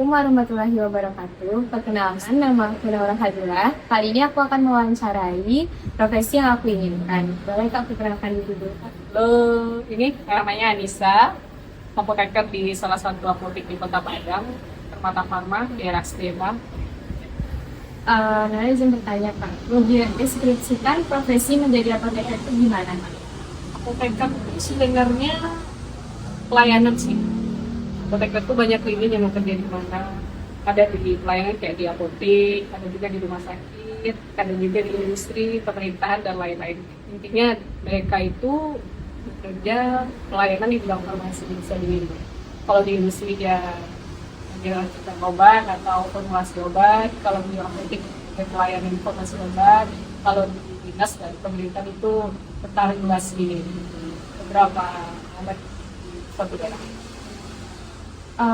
warahmatullahi wabarakatuh. Perkenalkan, nama aku Naura Hadura. Kali ini aku akan mewawancarai profesi yang aku inginkan. Boleh Kak, perkenalkan diri dulu, Kak? Halo, ini namanya Anissa, apoteker di salah satu apotek di Kota Padang, Permata Pharma, daerah Stema. Nah, izin bertanya, Kak. Lebih deskripsikan profesi menjadi apoteker itu gimana, Kak? Apoteker itu sebenarnya pelayanan sih. Apoteker itu banyak lini yang bekerja di mana. Ada di pelayanan kayak di apotek, ada juga di rumah sakit, ada juga di industri, pemerintahan, dan lain-lain. Intinya mereka itu bekerja pelayanan di bidang farmasi bisa di kalau di industri ya kita obat atau formulasi obat, kalau di apotek pelayanan informasi obat, kalau di dinas dan pemerintah itu tentang regulasi beberapa obat di suatu daerah.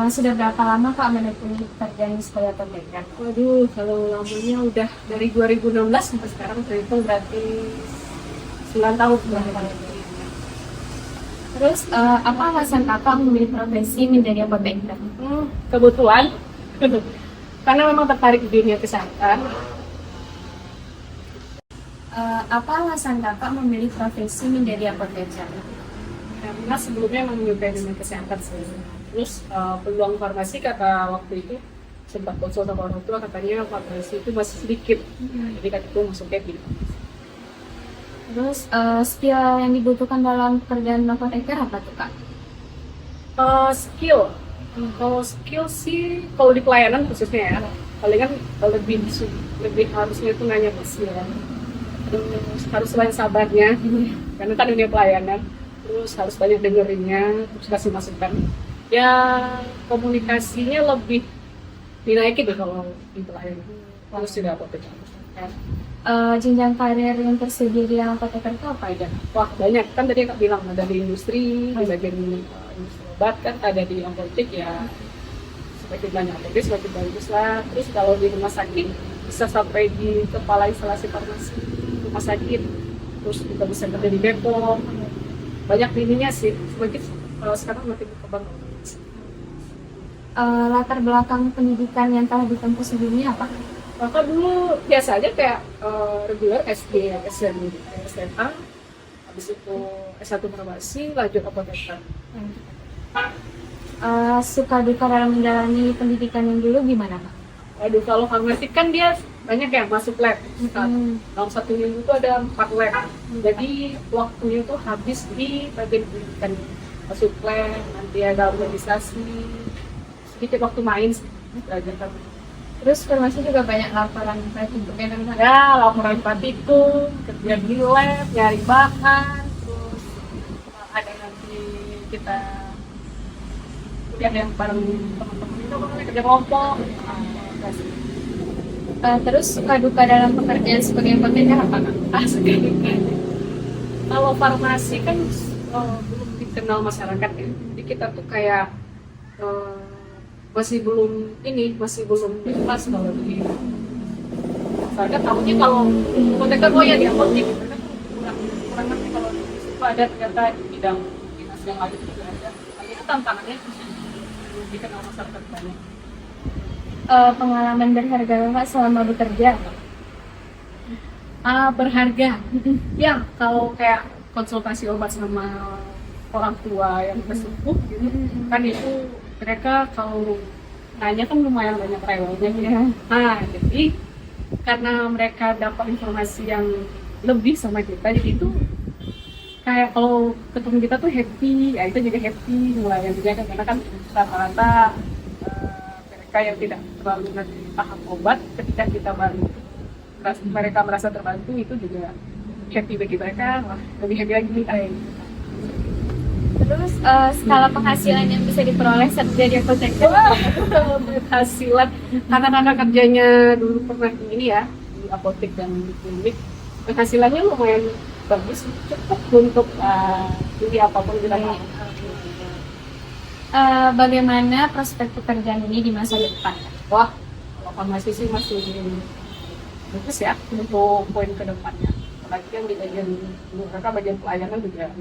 Sudah berapa lama Kak menekuni pekerjaan sebagai apoteker? Waduh, kalau lamanya udah dari 2016 sampai sekarang terhitung berarti 9 tahun. Terus, apa alasan Kakak memilih profesi menjadi apoteker? Kebetulan, karena memang tertarik di dunia kesehatan. Apa alasan Kakak memilih profesi menjadi apoteker? Karena sebelumnya memang menyukai dunia kesehatan sih. Terus peluang farmasi kata waktu itu sempat konsul sama orang tua, katanya farmasi itu masih sedikit. Jadi kan itu masuknya di Terus, skill yang dibutuhkan dalam pekerjaan apoteker apa tuh Kak? skill. Kalau skill sih, kalau di pelayanan khususnya ya, paling kan lebih harusnya itu nanya pasien. Terus harus banyak sabarnya, karena kan dunia pelayanan. Terus harus banyak dengerinnya, terus kasih masukan. Ya komunikasinya lebih dinaikin deh kalau di pelayanan. Harus tidak apoteker. Jenjang karir yang tersedia di apoteker itu apa aja? Wah banyak, kan tadi Kak bilang ada di industri, di bagian industri obat kan ada di apotek ya, semakin banyak apotek semakin bagus lah. Terus kalau di rumah sakit bisa sampai di kepala instalasi farmasi rumah sakit, terus juga bisa kerja di Bepom, banyak ininya sih, semakin sekarang makin berkembang. Latar belakang pendidikan yang telah ditempuh sebelumnya apa? Maka dulu biasa aja kayak reguler SD, SMA, habis itu S1 farmasi, lanjut apoteker. Suka duka dalam menjalani pendidikan yang dulu gimana Kak? Aduh, kalau farmasi kan dia banyak yang masuk lab. Dalam satu minggu itu ada 4 lab. Jadi waktunya tuh habis di bagian pendidikan. Masuk lab, nanti ada organisasi, sedikit waktu main sih, belajar. Terus farmasi juga banyak laporan praktikum Ya, laporan praktikum, kerja di lab, nyari bahan, terus ada nanti kita kuliah yang bareng teman-teman itu kerja kelompok. Terus suka duka dalam pekerjaan sebagai apoteker apa Kak? Kalau farmasi kan belum dikenal masyarakat ya, jadi kita tuh kayak masih belum jelas kalau di masyarakat tahunya kalau apoteker ya di apotek, mereka tuh kurang ngerti kalau itu ada ternyata di bidang dinas yang lain juga ada. Itu tantangannya belum dikenal masyarakat banyak. Pengalaman berharga Kakak selama bekerja? Berharga. Ya, kalau kayak konsultasi obat sama orang tua yang bersepuh gitu, kan itu mereka kalau nanya kan lumayan banyak rewelnya ya. Nah, jadi karena mereka dapat informasi yang lebih sama kita, jadi itu kayak kalau ketemu kita tuh happy, ya itu juga happy mulai juga kan, karena kan rata-rata mereka yang tidak terlalu ngerti paham obat, ketika kita bantu mereka merasa terbantu, itu juga happy bagi mereka, wah lebih happy lagi nih. Terus skala penghasilan yang bisa diperoleh saat jadi apoteker? Penghasilan karena kerjanya dulu pernah ini ya di apotek dan di klinik, penghasilannya lumayan bagus, cukup untuk jadi apapun kita mau. Bagaimana prospek pekerjaan ini di masa depan? Wah, kalau farmasi sih masih bagus ya untuk poin ke depannya. Apalagi yang di bagian beberapa bagian pelayanan juga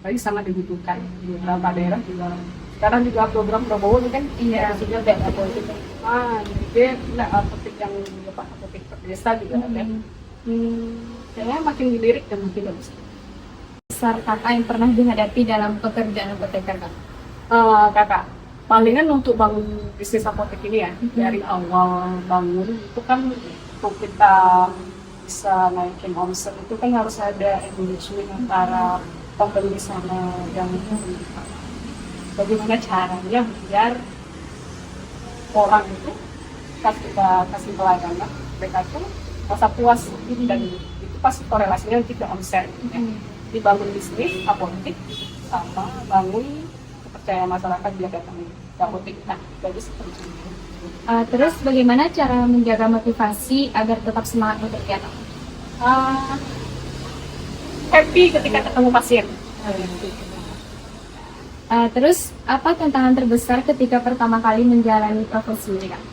lagi sangat dibutuhkan di beberapa daerah juga Sekarang juga program Prabowo ini kan Iya. sudah ada apotek. Jadi nggak apotek yang apotek per desa juga ada. Kayaknya makin dilirik dan makin bagus. Besar kakak yang pernah dihadapi dalam pekerjaan apoteker kak? Kakak, palingan untuk bangun bisnis apotek ini ya, dari awal bangun itu kan untuk kita bisa naikin omset itu kan harus ada engagement antara pembeli sama yang membeli. Bagaimana caranya biar orang itu pas kita kasih pelayanan mereka itu merasa puas dan itu pasti korelasinya nanti ke omset. Dibangun bisnis apotek sama bangun kepercayaan masyarakat biar datang ke apotek. Nah, bagus seperti itu. Terus bagaimana cara menjaga motivasi agar tetap semangat bekerja? Happy ketika ketemu pasien. Terus apa tantangan terbesar ketika pertama kali menjalani profesi ini kak?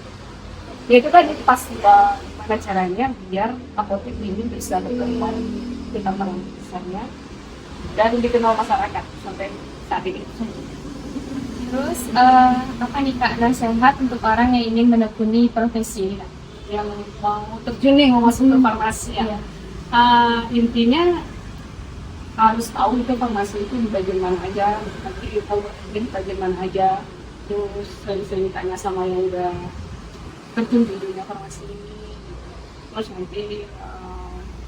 Ya itu kan pas gimana caranya biar apotek ini bisa berkembang di tempat besarnya dan dikenal masyarakat sampai saat ini. Terus apa nih kak nasihat untuk orang yang ingin menekuni profesi ini kak? Yang mau terjun nih mau masuk ke farmasi ya. Iya. Intinya harus tahu itu farmasi itu di bagian mana aja, nanti tahu di bagian mana aja, terus sering-sering tanya sama yang udah terjun di dunia farmasi ini, terus nanti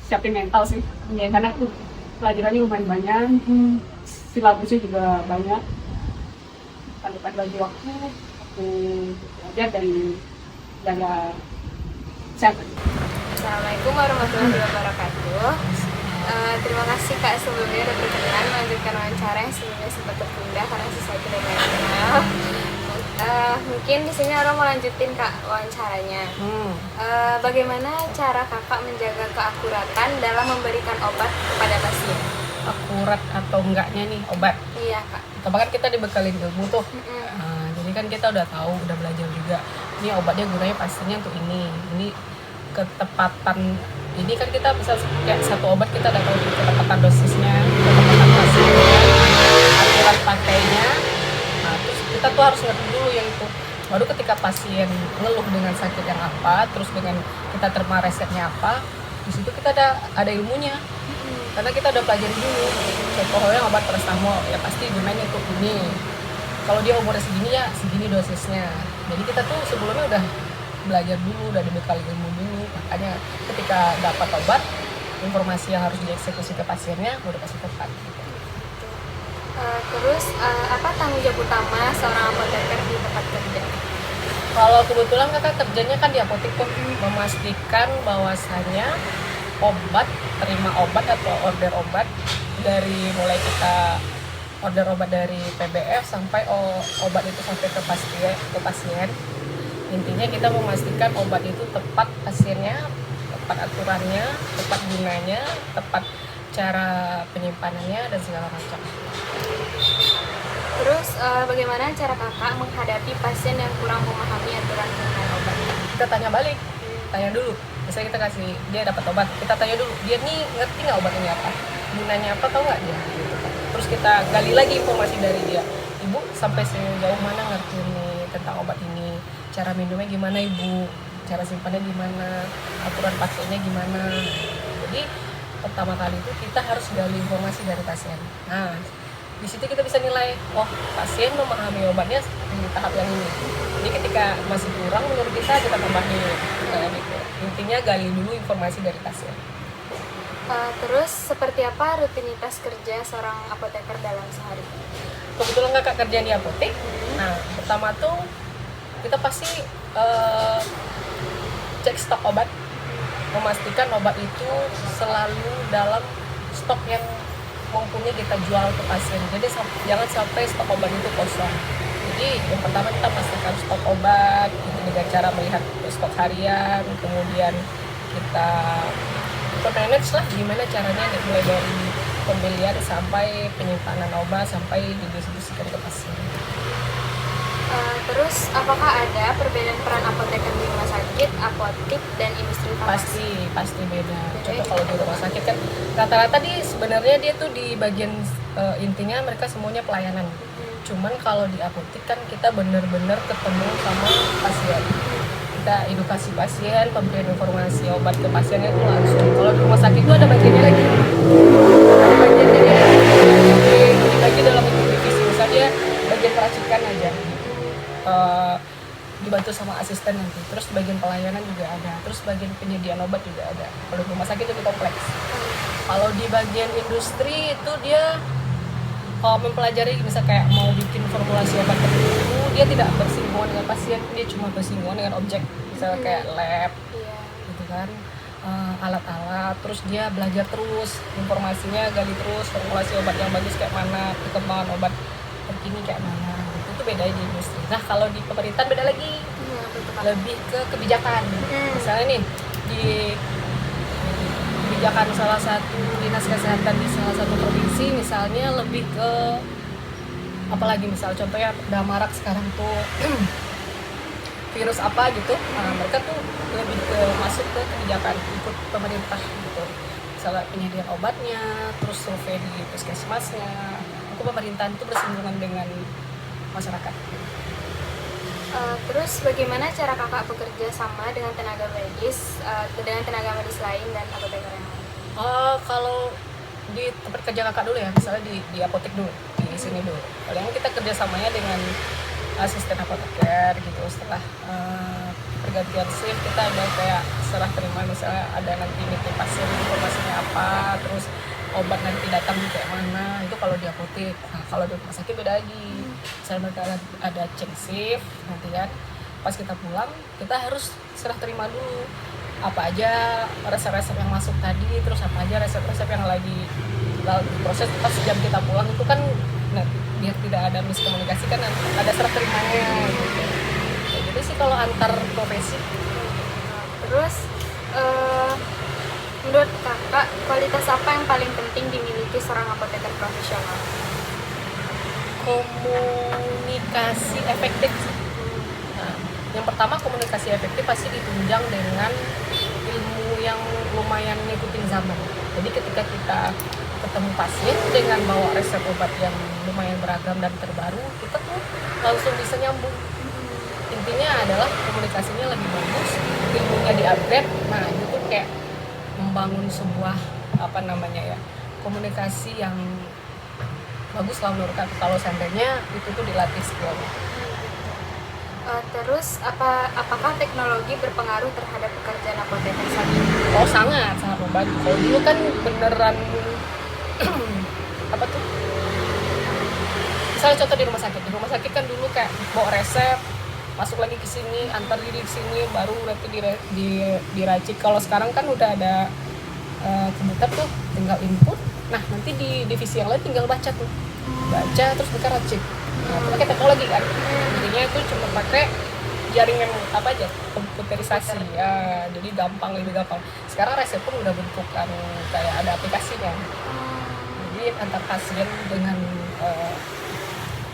siapin mental sih, ya, karena tuh pelajarannya lumayan banyak, silabusnya juga banyak, tanpa bagi waktu belajar dan jaga kesehatan. Assalamualaikum warahmatullahi wabarakatuh. Terima kasih kak sebelumnya udah berkenan melanjutkan wawancara yang sebelumnya sempat tertunda karena sesuatu dan lain-lain. Mungkin di sini Ara mau lanjutin kak wawancaranya. Bagaimana cara kakak menjaga keakuratan dalam memberikan obat kepada pasien? Akurat atau enggaknya nih obat? Iya kak. Pertama kan kita dibekalin ilmu tuh. Jadi kan kita udah tahu, udah belajar juga. Ini obatnya gunanya pastinya untuk ini ketepatan. Jadi kan kita bisa kayak satu obat kita udah tahu ketepatan dosisnya, ketepatan hasilnya, aturan pakainya. Nah, terus kita tuh harus ngerti dulu yang itu. Baru ketika pasien ngeluh dengan sakit yang apa, terus dengan kita terima resepnya apa, di situ kita ada ilmunya. Karena kita udah pelajari dulu. Contohnya obat paracetamol, ya pasti gunanya untuk ini. Kalau dia umurnya segini ya segini dosisnya. Jadi kita tuh sebelumnya udah belajar dulu, udah dibekali ilmu dulu. Makanya ketika dapat obat, informasi yang harus dieksekusi ke pasiennya udah pasti tepat gitu. Terus apa tanggung jawab utama seorang apoteker di tempat kerja? Kalau kebetulan kakak kerjanya kan di apotek tuh, memastikan bahwasannya terima obat atau order obat dari mulai kita order obat dari PBF sampai obat itu sampai ke pasien. Intinya kita memastikan obat itu tepat pasiennya, tepat aturannya, tepat gunanya, tepat cara penyimpanannya dan segala macam. Terus bagaimana cara kakak menghadapi pasien yang kurang memahami aturan penggunaan obat? Kita tanya balik, tanya dulu. Misalnya kita kasih dia dapat obat, kita tanya dulu dia nih ngerti nggak obat ini apa, gunanya apa, tahu nggak dia? Terus kita gali lagi informasi dari dia. Ibu sampai sejauh mana ngerti nih tentang obat ini? Cara minumnya gimana ibu? Cara simpannya gimana? Aturan pakainya gimana? Jadi pertama kali itu kita harus gali informasi dari pasien. Nah, di situ kita bisa nilai, oh pasien memahami obatnya di tahap yang ini. Jadi ketika masih kurang menurut kita tambahin kayak gitu. Intinya gali dulu informasi dari pasien. Terus seperti apa rutinitas kerja seorang apoteker dalam sehari? Kebetulan kakak kerja di apotek. Nah, pertama tuh kita pasti cek stok obat, memastikan obat itu selalu dalam stok yang mempunyai kita jual ke pasien. Jadi jangan sampai stok obat itu kosong. Jadi yang pertama kita pastikan stok obat dengan cara melihat stok harian, kemudian kita manage lah gimana caranya mulai dari pembelian sampai penyimpanan obat sampai didistribusikan ke pasien. Terus apakah ada perbedaan peran apoteker di rumah sakit, apotek, dan industri farmasi? Pasti beda. Contoh kalau di rumah sakit kan rata-rata sebenarnya dia tuh di bagian intinya mereka semuanya pelayanan. Cuman kalau di apotek kan kita bener-bener ketemu sama pasien, kita edukasi pasien, pemberian informasi obat ke pasiennya itu langsung. Kalau di rumah sakit itu ada bagiannya lagi, ada bagiannya dibagi dalam bentuk divisi. Misalnya bagian peracikan aja, dibantu sama asisten nanti. Terus bagian pelayanan juga ada, terus bagian penyediaan obat juga ada. Kalau di rumah sakit itu kompleks. Kalau di bagian industri itu dia mempelajari, misal kayak mau bikin formulasi obat tertentu, dia tidak bersinggungan dengan pasien, dia cuma bersinggungan dengan objek, misalnya kayak lab, gitu kan, alat-alat. Terus dia belajar terus, informasinya gali terus, formulasi obat yang bagus kayak mana, perkembangan obat terkini kayak mana. Itu beda di industri. Nah kalau di pemerintahan beda lagi, lebih ke kebijakan. Misalnya nih di kebijakan salah satu dinas kesehatan di salah satu provinsi, misalnya lebih ke apalagi, misal contohnya udah marak sekarang tuh virus apa gitu, mereka tuh lebih ke masuk ke kebijakan ikut pemerintah gitu, misalnya penyediaan obatnya, terus survei di puskesmasnya. Itu pemerintahan itu bersinggungan dengan masyarakat. Terus bagaimana cara kakak bekerja sama dengan tenaga medis lain dan apoteker yang lain? Kalau di tempat kerja kakak dulu ya, misalnya di apotek dulu, di sini dulu. Paling kita kerjasamanya dengan asisten apoteker gitu. Setelah pergantian shift kita ada kayak serah terima, misalnya ada nanti meeting pasien informasinya apa, terus obat nanti datang kayak mana, itu kalau di apotek. Nah, kalau di rumah sakit beda lagi. Misalnya mereka ada cek shift nanti kan, pas kita pulang kita harus serah terima dulu apa aja resep-resep yang masuk tadi, terus apa aja resep-resep yang lagi proses pas jam kita pulang itu kan. Nah, biar tidak ada miskomunikasi kan ada serah terimanya gitu. Jadi sih kalau antar profesi. Terus menurut kakak kualitas apa yang paling penting dimiliki seorang apoteker profesional? Komunikasi efektif. Nah, yang pertama komunikasi efektif pasti ditunjang dengan ilmu yang lumayan ngikutin zaman. Jadi ketika kita ketemu pasien dengan bawa resep obat yang lumayan beragam dan terbaru, kita tuh langsung bisa nyambung. Intinya adalah komunikasinya lebih bagus, ilmunya di-upgrade. Nah itu tuh kayak membangun sebuah komunikasi yang bagus lah menurut aku, kalau seandainya itu tuh dilatih skillnya. Terus apakah teknologi berpengaruh terhadap pekerjaan apoteker saat ini? Oh sangat membantu. Kalau dulu kan beneran apa tuh? Misalnya contoh di rumah sakit kan dulu kayak bawa resep, masuk lagi ke sini, antar diri ke sini, baru nanti diracik. Kalau sekarang kan udah ada komputer tuh, tinggal input. Nah nanti di divisi yang lain tinggal baca terus mereka racik. Nah, itu pakai teknologi kan. Intinya itu cuma pakai jaringan komputerisasi ya, jadi lebih gampang. Sekarang resep pun udah bentukan kayak ada aplikasinya. Jadi antar pasien dengan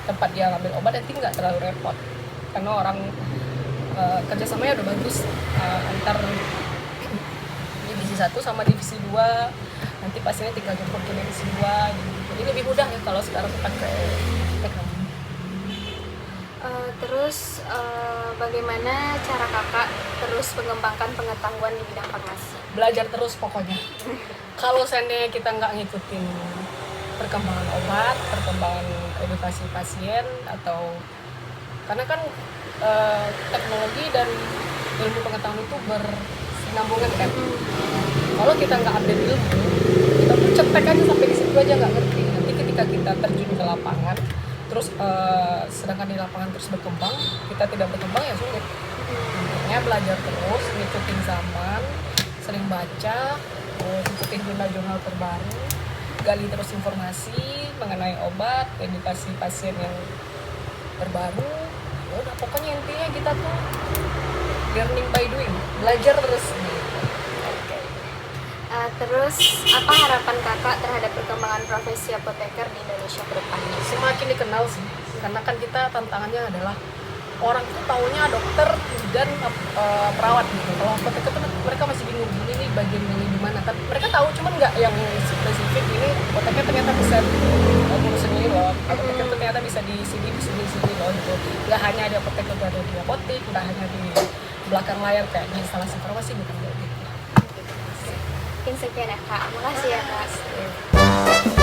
tempat dia ngambil obat nanti nggak terlalu repot, karena orang kerjasamanya udah bagus antar divisi 1 sama divisi 2. Nanti pasiennya tinggal jemput ke divisi 2 gitu. Jadi lebih mudah ya kalau sekarang pakai teknologi. Terus bagaimana cara kakak terus mengembangkan pengetahuan di bidang farmasi? Belajar terus pokoknya. Kalau seandainya kita nggak ngikutin perkembangan obat, perkembangan edukasi pasien, atau karena kan teknologi dan ilmu pengetahuan itu bersinambungan kan. Kalau kita nggak update ilmu, kita tuh cetek aja sampai di situ aja nggak ngerti. Nanti ketika kita terjun ke lapangan, terus sedangkan di lapangan terus berkembang, kita tidak berkembang ya sulit. Intinya belajar terus, ngikutin zaman, sering baca, ikutin jurnal-jurnal terbaru, gali terus informasi mengenai obat, edukasi pasien yang terbaru. Ya udah, pokoknya intinya kita tuh learning by doing, belajar terus gitu. Terus apa harapan kakak terhadap perkembangan profesi apoteker di Indonesia ke depan? Semakin dikenal sih, karena kan kita tantangannya adalah orang tuh taunya dokter dan perawat gitu. Kalau apoteker tuh mereka masih bingung, ini bagian yang di mana kan. Mereka tahu cuman nggak yang spesifik, ini apoteker ternyata bisa ngurusin ini loh, apoteker tuh ternyata kita bisa di sini loh gitu. Nggak hanya di apotek itu ada di apotek, nggak hanya di belakang layar kayak di instalasi farmasi gitu. Mungkin sekian ya Kak, makasih ya Kak.